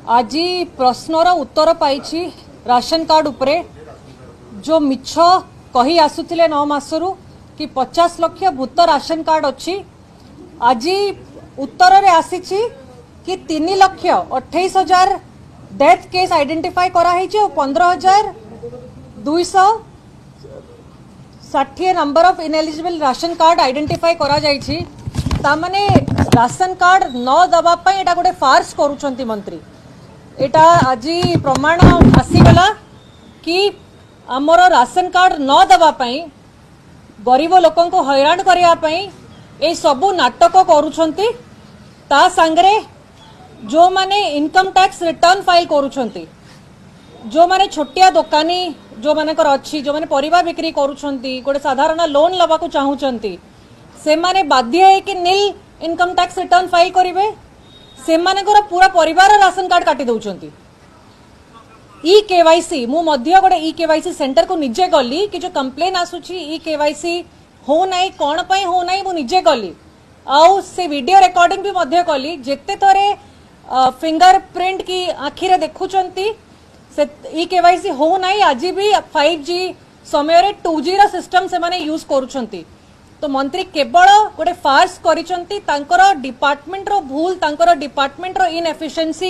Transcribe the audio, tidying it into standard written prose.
आज प्रश्नर उत्तर पाई ration card उपरे जो मिछ कही आसुथिले 9 मासरू कि 50 लाख भूत राशन कार्ड अच्छी आज उत्तर रे आसी कि 3,28,000 डेथ केस आइडेंटिफाई कराई 15,260 number of ineligible ration card identify करा जाइछि। तामाने राशन कार्ड न दबा पई एटा गोटे फार्स करूछंती मंत्री। एटा आज प्रमाण आसीगला कि आमर राशन कार्ड न दबा पई गरीब लोकन को हैरान करिया पई ए सबु नाटक करूछंती। ता संगरे जो माने इनकम टैक्स रिटर्न फाइल करूछंती, जो माने छोटिया दुकानी जो मानकर अच्छी जो माने परिवार बिक्री करूछंती गोटे साधारण लोन लबा को चाहूछंती से माने बाध्य है कि नील इनकम टैक्स रिटर्न फाइल करिवे। से मानकर पूरा परिवार राशन कार्ड काटी दउछंती। ई केवाईसी मु मध्य गोटे ई केवाईसी सेंटर को निजे गली कि जो कंप्लेन आसुची ई केवाईसी हो नाही कोन पई हो नाही मु निजे गली आउ से वीडियो रिकॉर्डिंग भी मध्य कली जेते थरे फिंगरप्रिंट की आखिरे देखुचंती से ई केवाईसी हो नाही। आज भी 5G समय रे 2G रा सिस्टम से माने यूज करूचंती। तो मंत्री केवल गोटे फार्स करिचंती तांकर डिपार्टमेंट रो भूल तांकर डिपार्टमेंट रो इनएफिशिएंसी